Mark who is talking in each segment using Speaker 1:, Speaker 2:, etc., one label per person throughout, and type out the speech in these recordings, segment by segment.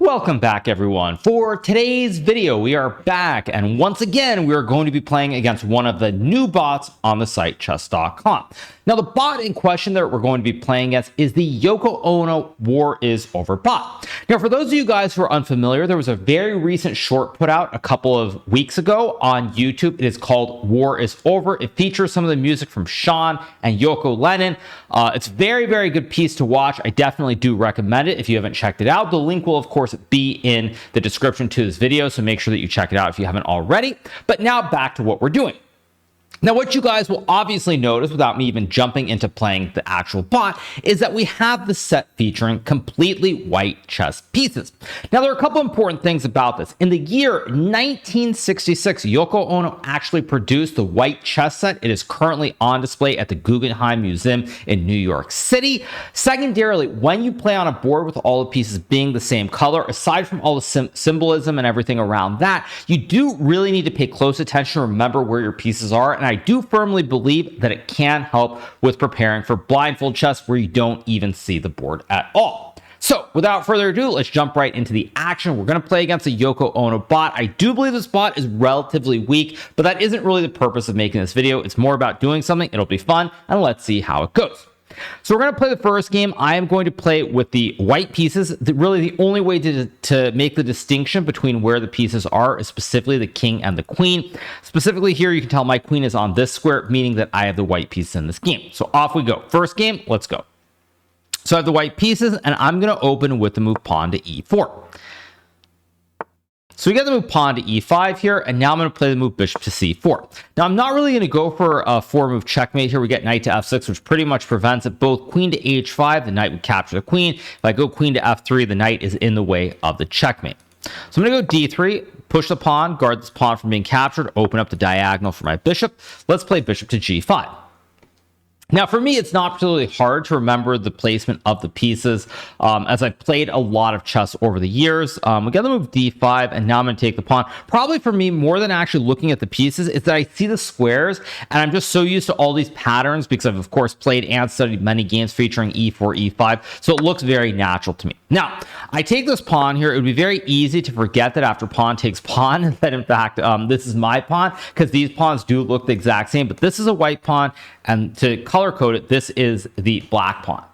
Speaker 1: Welcome back, everyone. For today's video, we are back, and once again, we are going to be playing against one of the new bots on the site chess.com. Now, the bot in question that we're going to be playing against is the Yoko Ono War is Over bot. Now, for those of you guys who are unfamiliar, there was a very recent short put out a couple of weeks ago on YouTube. It is called War is Over. It features some of the music from Sean and Yoko Lennon. It's a very, very good piece to watch. I definitely do recommend it if you haven't checked it out. The link will, of course, be in the description to this video, so make sure that you check it out if you haven't already. But now back to what we're doing. Now, what you guys will obviously notice without me even jumping into playing the actual bot is that we have the set featuring completely white chess pieces. Now, there are a couple important things about this. In the year 1966, Yoko Ono actually produced the white chess set. It is currently on display at the Guggenheim Museum in New York City. Secondarily, when you play on a board with all the pieces being the same color, aside from all the symbolism and everything around that, you do really need to pay close attention to remember where your pieces are. And I do firmly believe that it can help with preparing for blindfold chess where you don't even see the board at all. So without further ado, let's jump right into the action. We're going to play against a Yoko Ono bot. I do believe this bot is relatively weak, but that isn't really the purpose of making this video. It's more about doing something. It'll be fun, and let's see how it goes. So we're going to play the first game. I am going to play with the white pieces. Really, the only way to make the distinction between where the pieces are is specifically the king and the queen. Specifically here, you can tell my queen is on this square, meaning that I have the white pieces in this game. So off we go. First game, let's go. So I have the white pieces, and I'm going to open with the move pawn to e4. So we get the move pawn to e5 here, and now I'm going to play the move bishop to c4. Now, I'm not really going to go for a four-move checkmate here. We get knight to f6, which pretty much prevents it. Both queen to h5, the knight would capture the queen. If I go queen to f3, the knight is in the way of the checkmate. So I'm going to go d3, push the pawn, guard this pawn from being captured, open up the diagonal for my bishop. Let's play bishop to g5. Now, for me, it's not particularly hard to remember the placement of the pieces as I've played a lot of chess over the years. We got the move d5, and now I'm going to take the pawn. Probably for me, more than actually looking at the pieces, is that I see the squares, and I'm just so used to all these patterns because I've, of course, played and studied many games featuring e4, e5, so it looks very natural to me. Now, I take this pawn here. It would be very easy to forget that after pawn takes pawn, that in fact, this is my pawn, because these pawns do look the exact same, but this is a white pawn, and to color code it, this is the black pawn.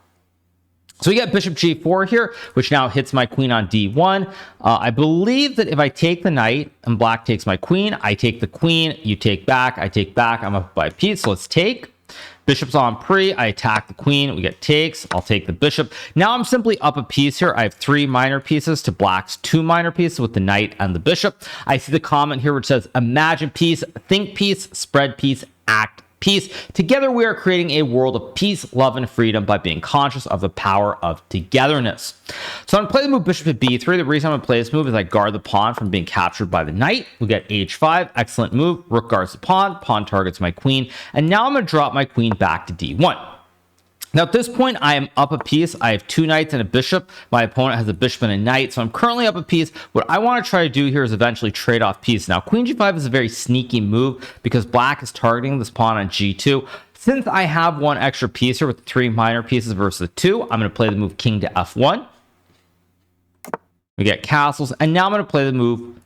Speaker 1: So we get bishop g4 here, which now hits my queen on d1. I believe that if I take the knight and black takes my queen, I take the queen, you take back, I take back, I'm up by a piece, so let's take. Bishop's on pre, I attack the queen, we get takes, I'll take the bishop. Now I'm simply up a piece here. I have 3 minor pieces to black's 2 minor pieces with the knight and the bishop. I see the comment here which says, imagine piece, think piece, spread piece, act peace. Together, we are creating a world of peace, love, and freedom by being conscious of the power of togetherness. So I'm going to play the move bishop to b3. The reason I'm going to play this move is I guard the pawn from being captured by the knight. We get h5, excellent move. Rook guards the pawn targets my queen, and now I'm going to drop my queen back to d1. Now, at this point, I am up a piece. I have 2 knights and a bishop. My opponent has a bishop and a knight, so I'm currently up a piece. What I want to try to do here is eventually trade off pieces. Now, queen g5 is a very sneaky move because black is targeting this pawn on g2. Since I have 1 extra piece here with 3 minor pieces versus 2, I'm going to play the move king to f1. We get castles, and now I'm going to play the move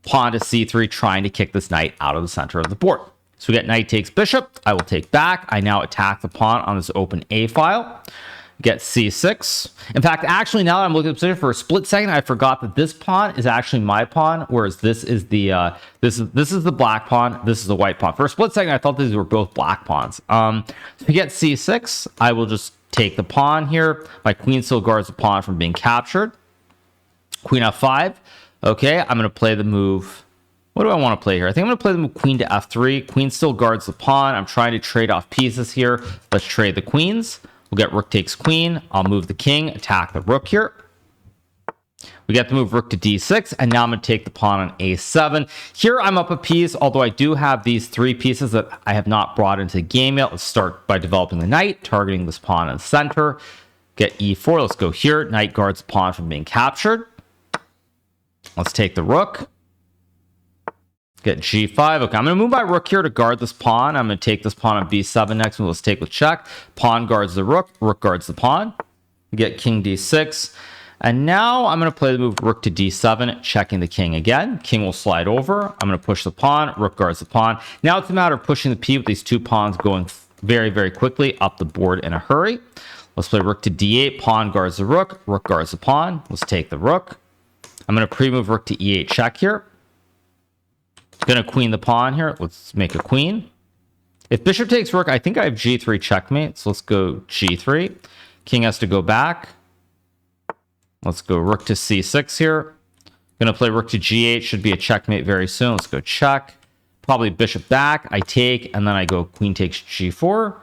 Speaker 1: pawn to c3, trying to kick this knight out of the center of the board. So we get knight takes bishop. I will take back. I now attack the pawn on this open A file. Get c6. In fact, actually, now that I'm looking at the position for a split second, I forgot that this pawn is actually my pawn, whereas this is the this is the black pawn. This is the white pawn. For a split second, I thought these were both black pawns. So we get c6. I will just take the pawn here. My queen still guards the pawn from being captured. Queen f5. Okay, I'm going to play the move. What do I want to play here? I think I'm going to play the move queen to f3. Queen still guards the pawn. I'm trying to trade off pieces here. Let's trade the queens. We'll get rook takes queen. I'll move the king, attack the rook here. We get the move rook to d6, and now I'm going to take the pawn on a7. Here I'm up a piece, although I do have these 3 pieces that I have not brought into the game yet. Let's start by developing the knight, targeting this pawn in the center. Get e4. Let's go here. Knight guards the pawn from being captured. Let's take the rook. Get g5. Okay, I'm going to move my rook here to guard this pawn. I'm going to take this pawn on b7 next. Let's take with check. Pawn guards the rook. Rook guards the pawn. Get king d6. And now I'm going to play the move rook to d7, checking the king again. King will slide over. I'm going to push the pawn. Rook guards the pawn. Now it's a matter of pushing the p with these two pawns going very, very quickly up the board in a hurry. Let's play rook to d8. Pawn guards the rook. Rook guards the pawn. Let's take the rook. I'm going to pre-move rook to e8 check here. Going to queen the pawn here. Let's make a queen. If bishop takes rook, I think I have g3 checkmate. So let's go g3. King has to go back. Let's go rook to c6 here. Going to play rook to g8. Should be a checkmate very soon. Let's go check. Probably bishop back. I take, and then I go queen takes g4.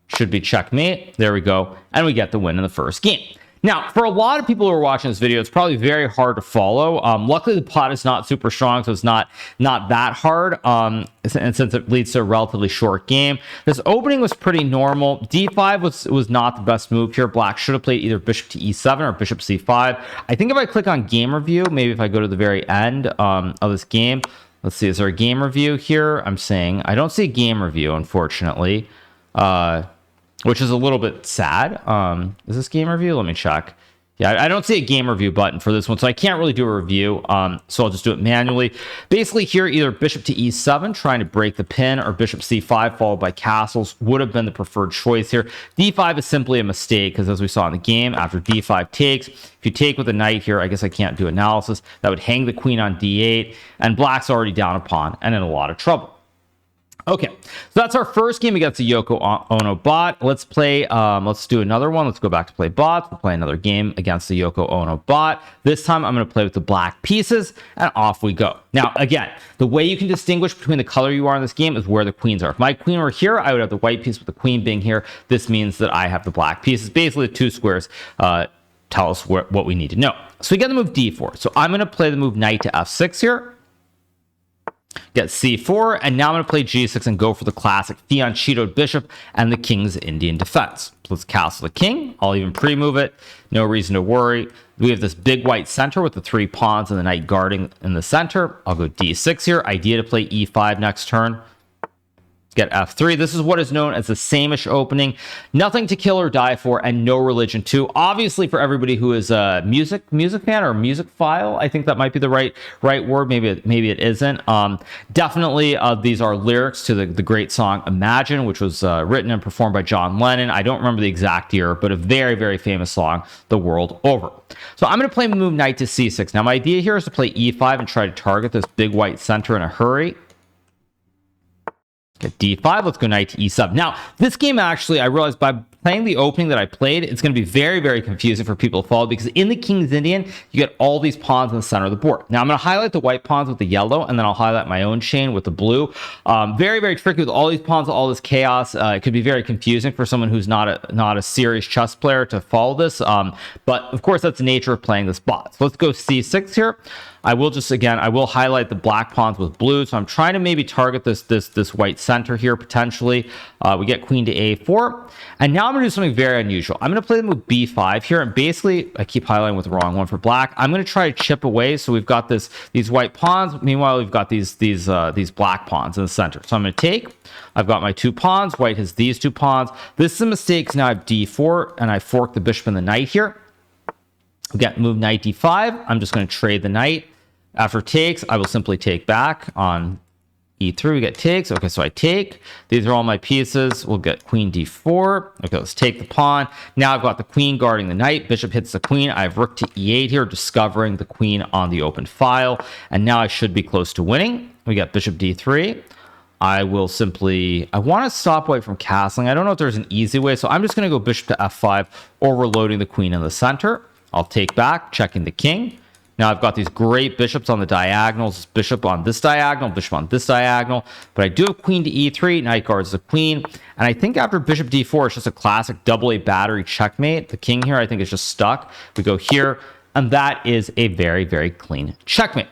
Speaker 1: Should be checkmate. There we go. And we get the win in the first game. Now, for a lot of people who are watching this video, it's probably very hard to follow. Luckily, the pot is not super strong, so it's not that hard. And since it leads to a relatively short game, this opening was pretty normal. D5 was not the best move here. Black should have played either bishop to e7 or bishop c5. I think if I click on game review, maybe if I go to the very end of this game, let's see, is there a game review here? I'm saying I don't see a game review, unfortunately. Which is a little bit sad. Is this game review? Let me check. Yeah, I don't see a game review button for this one, so I can't really do a review. So I'll just do it manually. Basically here, either bishop to e7, trying to break the pin, or bishop c5 followed by castles would have been the preferred choice here. d5 is simply a mistake, because as we saw in the game, after d5 takes, if you take with a knight here, I guess I can't do analysis, that would hang the queen on d8, and black's already down a pawn and in a lot of trouble. Okay, so that's our first game against the Yoko Ono bot. Let's play, let's do another one. Let's go back to play bots. We'll play another game against the Yoko Ono bot. This time I'm going to play with the black pieces, and off we go. Now, again, the way you can distinguish between the color you are in this game is where the queens are. If my queen were here, I would have the white piece with the queen being here. This means that I have the black pieces. Basically, the two squares tell us what we need to know. So we get the move d4. So I'm going to play the move knight to f6 here. Get c4, and now I'm going to play g6 and go for the classic fianchettoed bishop and the king's Indian defense. Let's castle the king. I'll even pre-move it. No reason to worry. We have this big white center with the three pawns and the knight guarding in the center. I'll go d6 here. Idea to play e5 next turn. Get f3. This is what is known as the same-ish opening. Nothing to kill or die for, and no religion too. Obviously, for everybody who is a music fan or music file, I think that might be the right word. Maybe it isn't. Definitely, these are lyrics to the great song "Imagine," which was written and performed by John Lennon. I don't remember the exact year, but a very, very famous song the world over. So I'm going to play move knight to c6. Now, my idea here is to play e5 and try to target this big white center in a hurry. Get d5. Let's go knight to e7. Now, this game actually, I realized by playing the opening that I played, it's going to be very, very confusing for people to follow, because in the King's Indian, you get all these pawns in the center of the board. Now, I'm going to highlight the white pawns with the yellow, and then I'll highlight my own chain with the blue. Very, very tricky with all these pawns, all this chaos. It could be very confusing for someone who's not a serious chess player to follow this. But of course, that's the nature of playing this bot. So let's go c6 here. I will just, again, I will highlight the black pawns with blue. So I'm trying to maybe target this white center here, potentially. We get queen to a4. And now I'm going to do something very unusual. I'm going to play the move b5 here. And basically, I keep highlighting with the wrong one for black. I'm going to try to chip away. So we've got these white pawns. Meanwhile, we've got these black pawns in the center. So I'm going to take. I've got my two pawns. White has these two pawns. This is a mistake because now I have d4, and I fork the bishop and the knight here. We get move knight d5. I'm just going to trade the knight. After takes, I will simply take back on e3. We get takes. Okay, so I take. These are all my pieces. We'll get queen d4. Okay, let's take the pawn. Now I've got the queen guarding the knight. Bishop hits the queen. I have rook to e8 here, discovering the queen on the open file. And now I should be close to winning. We got bishop d3. I will simply, I want to stop white from castling. I don't know if there's an easy way, so I'm just going to go bishop to f5, overloading the queen in the center. I'll take back, checking the king. Now I've got these great bishops on the diagonals, bishop on this diagonal, bishop on this diagonal, but I do have queen to e3, knight guards the queen, and I think after bishop d4, it's just a classic AA battery checkmate. The king here, I think, is just stuck. We go here, and that is a very, very clean checkmate.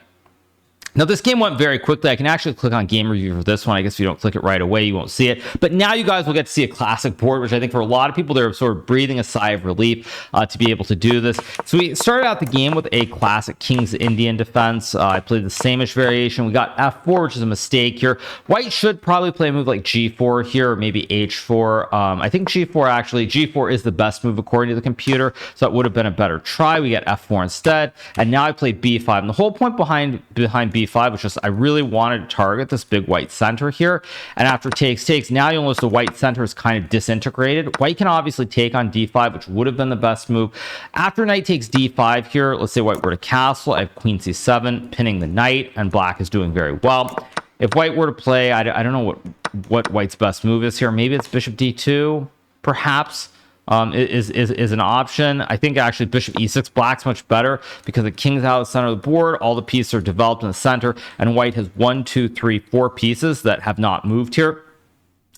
Speaker 1: Now, this game went very quickly. I can actually click on game review for this one. I guess if you don't click it right away, you won't see it. But now you guys will get to see a classic board, which I think for a lot of people, they're sort of breathing a sigh of relief to be able to do this. So we started out the game with a classic King's Indian defense. I played the same-ish variation. We got F4, which is a mistake here. White should probably play a move like G4 here, or maybe H4. I think G4 actually. G4 is the best move according to the computer, so it would have been a better try. We get F4 instead. And now I play B5. And the whole point behind B5 which is I really wanted to target this big white center here. And after takes, now you'll notice the white center is kind of disintegrated. White can obviously take on D5, which would have been the best move. After knight takes D5 here, let's say white were to castle. I have queen C7, pinning the knight, and black is doing very well. If white were to play, I don't know what white's best move is here. Maybe it's bishop D2, perhaps. Is an option. I think actually bishop e6, black's much better because the king's out of the center of the board. All the pieces are developed in the center, and white has 1, 2, 3, 4 pieces that have not moved here.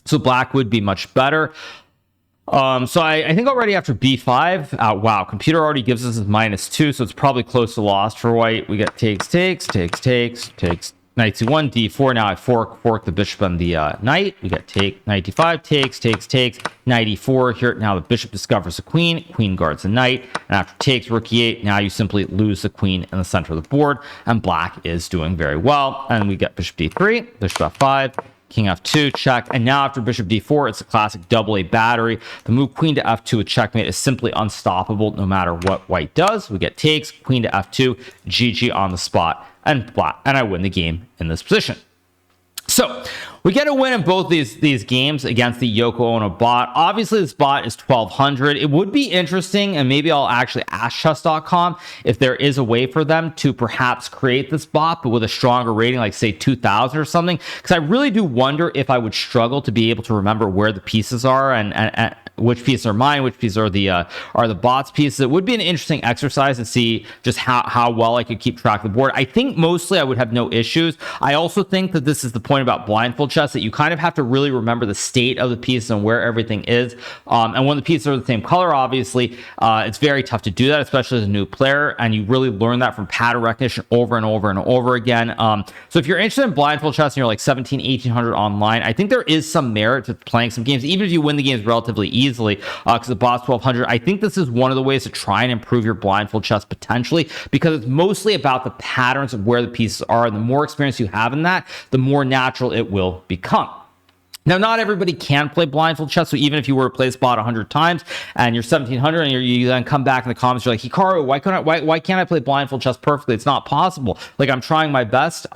Speaker 1: So black would be much better. So I think already after b5, wow, computer already gives us -2, so it's probably close to lost for white. We get takes, knight c1, d4. Now I fork the bishop and the knight. We get take, knight d5, takes, knight e4 here. Now the bishop discovers the queen guards the knight, and after takes, rook e8, now you simply lose the queen in the center of the board, and black is doing very well. And we get bishop d3, bishop f5, king f2, check. And now after bishop d4, it's a classic double A battery. The move queen to f2 with checkmate is simply unstoppable no matter what white does. We get takes, queen to f2, GG on the spot, and I win the game in this position. So we get a win in both these games against the Yoko Ono bot. Obviously, this bot is 1200. It would be interesting, and maybe I'll actually ask chess.com if there is a way for them to perhaps create this bot, but with a stronger rating, like say 2000 or something. Because I really do wonder if I would struggle to be able to remember where the pieces are and which pieces are mine, which pieces are the bot's pieces. It would be an interesting exercise to see just how well I could keep track of the board. I think mostly I would have no issues. I also think that this is the point about blindfold chess, that you kind of have to really remember the state of the pieces and where everything is. And when the pieces are the same color, obviously, it's very tough to do that, especially as a new player. And you really learn that from pattern recognition over and over and over again. So if you're interested in blindfold chess and you're like 1800 online, I think there is some merit to playing some games, even if you win the games relatively easily, because the bot's 1200. I think this is one of the ways to try and improve your blindfold chess potentially, because it's mostly about the patterns of where the pieces are, and the more experience you have in that, the more natural it will become. Now, not everybody can play blindfold chess, so even if you were to play this bot 100 times and you're 1700 and you then come back in the comments, you're like, Hikaru, why can't I play blindfold chess perfectly? It's not possible. Like, I'm trying my best.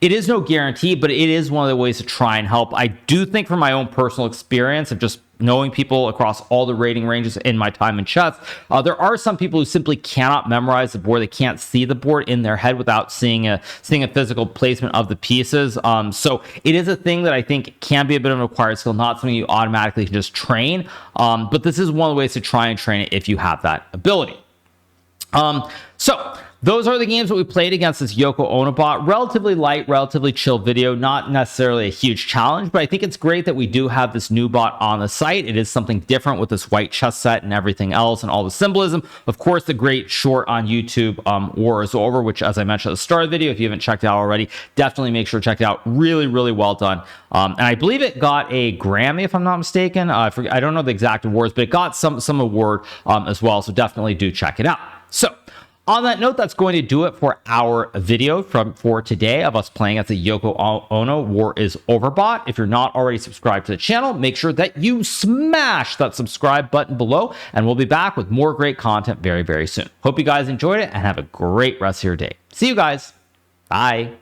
Speaker 1: It is no guarantee, but it is one of the ways to try and help. I do think from my own personal experience of just knowing people across all the rating ranges in my time in chess, there are some people who simply cannot memorize the board. They can't see the board in their head without seeing a physical placement of the pieces. So it is a thing that I think can be a bit of an acquired skill, not something you automatically can just train. But this is one of the ways to try and train it if you have that ability. So those are the games that we played against this Yoko Ono bot. Relatively light, relatively chill video, not necessarily a huge challenge, but I think it's great that we do have this new bot on the site. It is something different with this white chess set and everything else and all the symbolism. Of course, the great short on YouTube, War is Over, which, as I mentioned at the start of the video, if you haven't checked it out already, definitely make sure to check it out. Really, really well done. And I believe it got a Grammy, if I'm not mistaken. I don't know the exact awards, but it got some award as well, so definitely do check it out. So on that note, that's going to do it for our video for today of us playing as the Yoko Ono War is Over bot. If you're not already subscribed to the channel, make sure that you smash that subscribe button below, and we'll be back with more great content very, very soon. Hope you guys enjoyed it and have a great rest of your day. See you guys. Bye.